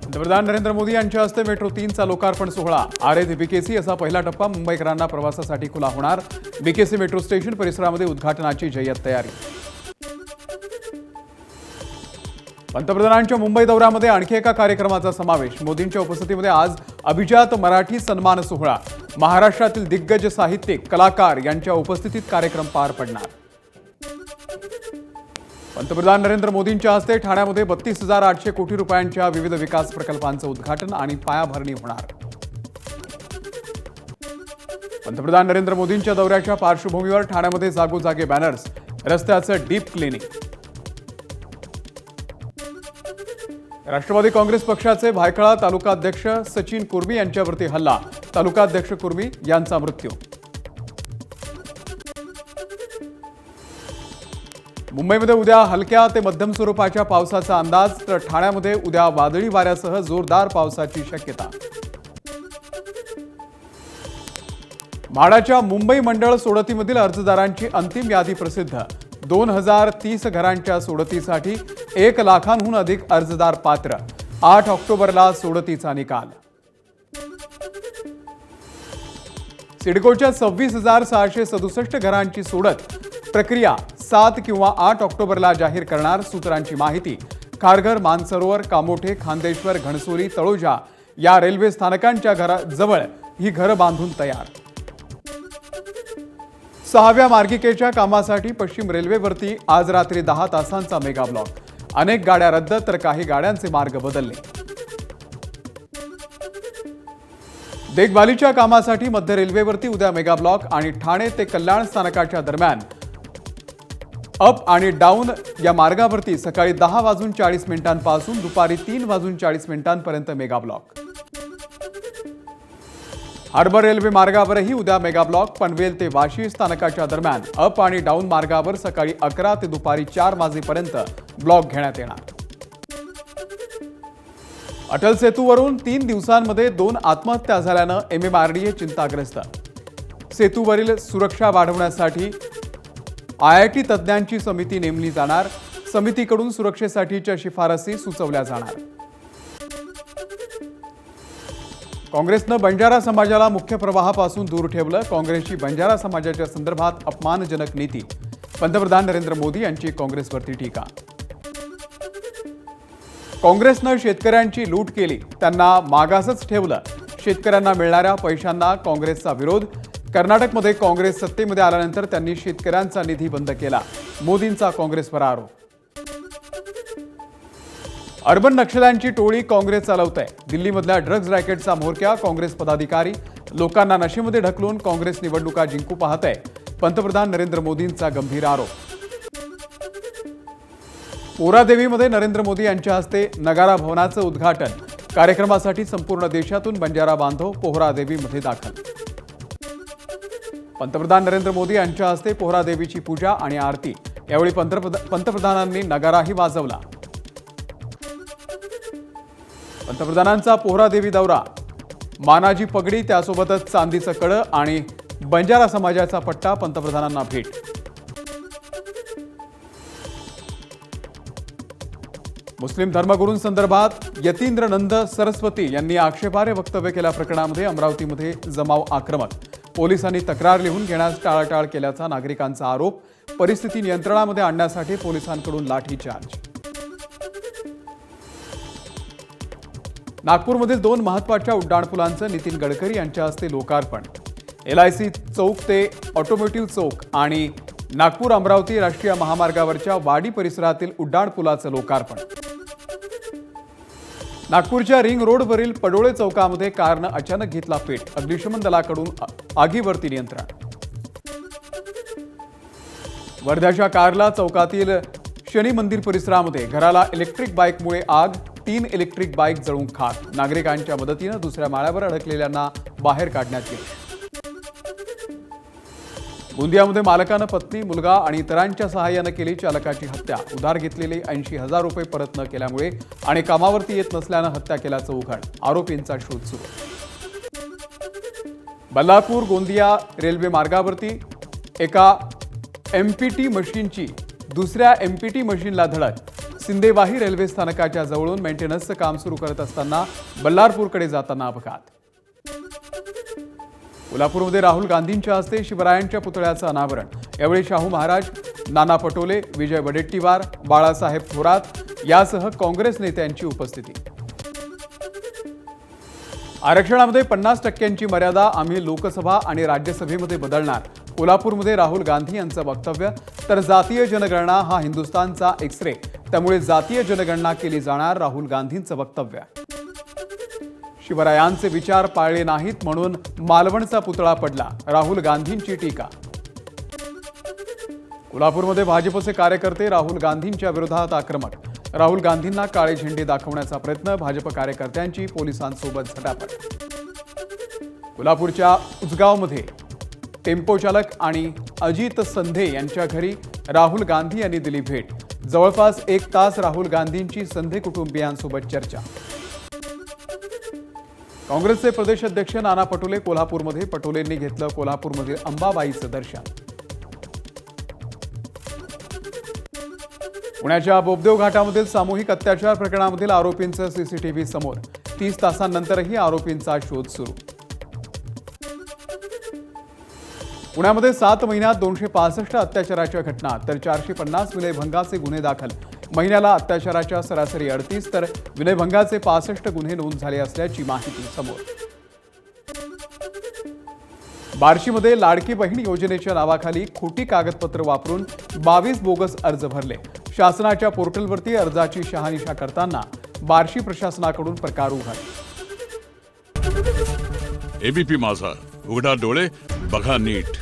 पंतप्रधान नरेंद्र मोदी यांच्या हस्ते मेट्रो 3चा लोकार्पण सोहळा। आरेत बीकेसी असा पहिला टप्पा मुंबईकरांना प्रवासासाठी खुला होणार। बीकेसी मेट्रो स्टेशन परिसरामध्ये उद्घाटनाची जय्यत तयारी। पंतप्रधानांच्या मुंबई दौऱ्यामध्ये आणखी एका कार्यक्रमाचा समावेश। मोदींच्या उपस्थितीमध्ये आज अभिजात मराठी सन्मान सोहळा। महाराष्ट्रातील दिग्गज साहित्यिक कलाकार यांच्या उपस्थितीत कार्यक्रम पार पडणार। पंतप्रधान नरेंद्र मोदींच्या हस्ते ठाण्यामध्ये 32,800 कोटी रुपयांच्या विविध विकास प्रकल्पांचं उद्घाटन आणि पायाभरणी होणार। पंतप्रधान नरेंद्र मोदींच्या दौऱ्याच्या पार्श्वभूमीवर ठाण्यामध्ये जागोजागी बॅनर्स, रस्त्याचं डीप क्लिनिंग। राष्ट्रवादी काँग्रेस पक्षाचे भायखळा तालुकाध्यक्ष सचिन कुर्मी यांच्यावरती हल्ला। तालुकाध्यक्ष कुर्मी यांचा मृत्यू। मुंबईमध्ये उद्या हलक्या ते मध्यम स्वरूपाच्या पावसाचा अंदाज, तर ठाण्यामध्ये उद्या वादळी वाऱ्यासह जोरदार पावसाची शक्यता। म्हाडाच्या मुंबई मंडळ सोडतीमधील अर्जदारांची अंतिम यादी प्रसिद्ध। 2030 घरांच्या सोडतीसाठी 1 लाखांहून अधिक अर्जदार पात्र। 8 ऑक्टोबरला सोडतीचा निकाल। सिडकोच्या 26,667 घरांची सोडत प्रक्रिया 7 किंवा 8 ऑक्टोबरला जाहीर करणार। सूत्रांची माहिती, खारघर, मानसरोवर, कामोठे, खांदेश्वर, घणसोली, तळोजा या रेल्वे स्थानकांच्या घराजवळ ही घरं बांधून तयार। 6व्या मार्गिकेच्या कामासाठी पश्चिम रेल्वेवरती आज रात्री 10 तासांचा मेगा ब्लॉक। अनेक गाड्या रद्द, तर काही गाड्यांचे मार्ग बदलले। देखभालीच्या कामासाठी मध्य रेल्वेवरती उद्या मेगा ब्लॉक आणि ठाणे ते कल्याण स्थानकाच्या दरम्यान अप आणि डाऊन या मार्गावरती सकाळी 10:40 पासून दुपारी 3:40 मेगा ब्लॉक। हार्बर रेल्वे मार्गावरही उद्या मेगा ब्लॉक। पनवेल ते वाशी स्थानकाच्या दरम्यान अप आणि डाऊन मार्गावर सकाळी 11 ते दुपारी 4 वाजेपर्यंत ब्लॉक घेण्यात येणार। अटल सेतूवरून 3 दिवसांमध्ये 2 आत्महत्या झाल्यानं MMRDA चिंताग्रस्त। सेतूवरील सुरक्षा वाढवण्यासाठी IIT तज्ज्ञांची समिती नेमली जाणार। समितीकडून सुरक्षेसाठीच्या शिफारसी सुचवल्या जाणार। काँग्रेसनं बंजारा समाजाला मुख्य प्रवाहापासून दूर ठेवलं। काँग्रेसची बंजारा समाजाच्या संदर्भात अपमानजनक नीती। पंतप्रधान नरेंद्र मोदी यांची काँग्रेसवरती टीका। काँग्रेसनं शेतकऱ्यांची लूट केली, त्यांना मागासच ठेवलं। शेतकऱ्यांना मिळणाऱ्या पैशांना काँग्रेसचा विरोध। कर्नाटकमध्ये काँग्रेस सत्तेमध्ये आल्यानंतर त्यांनी शेतकऱ्यांचा निधी बंद केला। मोदींचा काँग्रेसवर आरोप। अर्बन नक्षल्यांची टोळी काँग्रेस चालवते। दिल्लीमधल्या ड्रग्ज रॅकेटचा म्होरक्या काँग्रेस पदाधिकारी। लोकांना नशेमध्ये ढकलून काँग्रेस निवडणुका जिंकू पाहते। पंतप्रधान नरेंद्र मोदींचा गंभीर आरोप। पोहरादेवीमध्ये नरेंद्र मोदी यांच्या हस्ते नगारा भवनाचं उद्घाटन। कार्यक्रमासाठी संपूर्ण देशातून बंजारा बांधव पोहरादेवीमध्ये दाखल। पंतप्रधान नरेंद्र मोदी यांच्या हस्ते पोहरादेवीची पूजा आणि आरती। यावेळी पंतप्रधानांनी नगाराही वाजवला। पंतप्रधानांचा पोहरादेवी दौरा, मानाची पगडी, त्यासोबतच चांदीचं कळं आणि बंजारा समाजाचा पट्टा। पंतप्रधानांना भेट। मुस्लिम धर्मगुरूंसंदर्भात यतींद्र नंद सरस्वती यांनी आक्षेपार्ह वक्तव्य केल्या प्रकरणामध्ये अमरावतीमध्ये जमाव आक्रमक। पोलिसांनी तक्रार लिहून घेण्यास टाळाटाळ केल्याचा नागरिकांचा आरोप। परिस्थिती नियंत्रणामध्ये आणण्यासाठी पोलिसांकडून लाठीचार्ज। नागपूरमधील 2 महत्त्वाच्या उड्डाणपुलांचं नितीन गडकरी यांच्या हस्ते लोकार्पण। LIC चौक ते ऑटोमोटिव्ह चौक आणि नागपूर अमरावती राष्ट्रीय महामार्गावरच्या वाडी परिसरातील उड्डाणपुलाचं लोकार्पण। नागपूरच्या रिंग रोडवरील पडोळे चौकामध्ये कारनं अचानक घेतला पेट। अग्निशमन दलाकडून आगीवरती नियंत्रण। वर्ध्याच्या कारला चौकातील शनी मंदिर परिसरामध्ये घराला इलेक्ट्रिक बाईकमुळे आग। 3 इलेक्ट्रिक बाईक जळून खाक। नागरिकांच्या मदतीनं दुसऱ्या माळ्यावर अडकलेल्यांना बाहेर काढण्यात येईल। गोंदियामध्ये मालकानं पत्नी, मुलगा आणि इतरांच्या सहाय्यानं केली चालकाची हत्या। उधार घेतलेले 80,000 रुपये परत न केल्यामुळे आणि कामावरती येत नसल्यानं हत्या केल्याचं उघड। आरोपींचा शोध सुरू। बल्लारपूर गोंदिया रेल्वे मार्गावरती एका MPT मशीनची दुसऱ्या MPT मशीनला धडक। सिंदेवाही रेल्वे स्थानकाच्या जवळून मेंटेनन्सचं काम सुरू करत असताना बल्लारपूरकडे जाताना अपघात। कोल्हापूरमध्ये राहुल गांधींच्या हस्ते शिवरायांच्या पुतळ्याचं अनावरण। यावेळी शाहू महाराज, नाना पटोले, विजय वडेट्टीवार, बाळासाहेब थोरात यासह काँग्रेस नेत्यांची उपस्थिती। आरक्षणामध्ये 50% मर्यादा आम्ही लोकसभा आणि राज्यसभेमध्ये बदलणार। कोल्हापूरमध्ये राहुल गांधी यांचं वक्तव्य। तर जातीय जनगणना हा हिंदुस्थानचा एक्सरे, त्यामुळे जातीय जनगणना केली जाणार, राहुल गांधींचं वक्तव्य। शिवरायांचे विचार पाळले नाहीत म्हणून मालवणचा पुतळा पडला, राहुल गांधींची टीका। कोल्हापूरमध्ये भाजपचे कार्यकर्ते राहुल गांधींच्या विरोधात आक्रमक। राहुल गांधींना काळे झेंडे दाखवण्याचा प्रयत्न, भाजप कार्यकर्त्यांची पोलिसांसोबत झटापट। कोल्हापूरच्या उजगावमध्ये टेम्पो चालक आणि अजित संधे यांच्या घरी राहुल गांधी यांनी दिली भेट। जवळपास 1 तास राहुल गांधींची संधे कुटुंबियांसोबत चर्चा। काँग्रेसचे प्रदेश अध्यक्ष नाना पटोले कोल्हापूरमध्ये, पटोलेंनी घेतलं कोल्हापूरमधील अंबाबाईचं दर्शन। पुण्याच्या बोबदेव घाटामधील सामूहिक अत्याचार प्रकरणामधील आरोपींचं सीसीटीव्ही समोर। 30 तासांनंतरही आरोपींचा शोध सुरू। पुण्यामध्ये 7 महिन्यात 265 अत्याचाराच्या घटना, तर 450 विनयभंगाचे गुन्हे दाखल। महिन्याला अत्याचाराच्या सरासरी 38 तर विनयभंगाचे 65 गुन्हे नोंद झाले असल्याची माहिती समोर। बार्शीमध्ये लाडकी बहीण योजनेच्या नावाखाली खोटी कागदपत्र वापरून 22 बोगस अर्ज भरले। शासनाच्या पोर्टलवरती अर्जाची शहानिशा करताना बार्शी प्रशासनाकडून प्रकार उघड। एबीपी माझा, उघडा डोळे बघा नीट।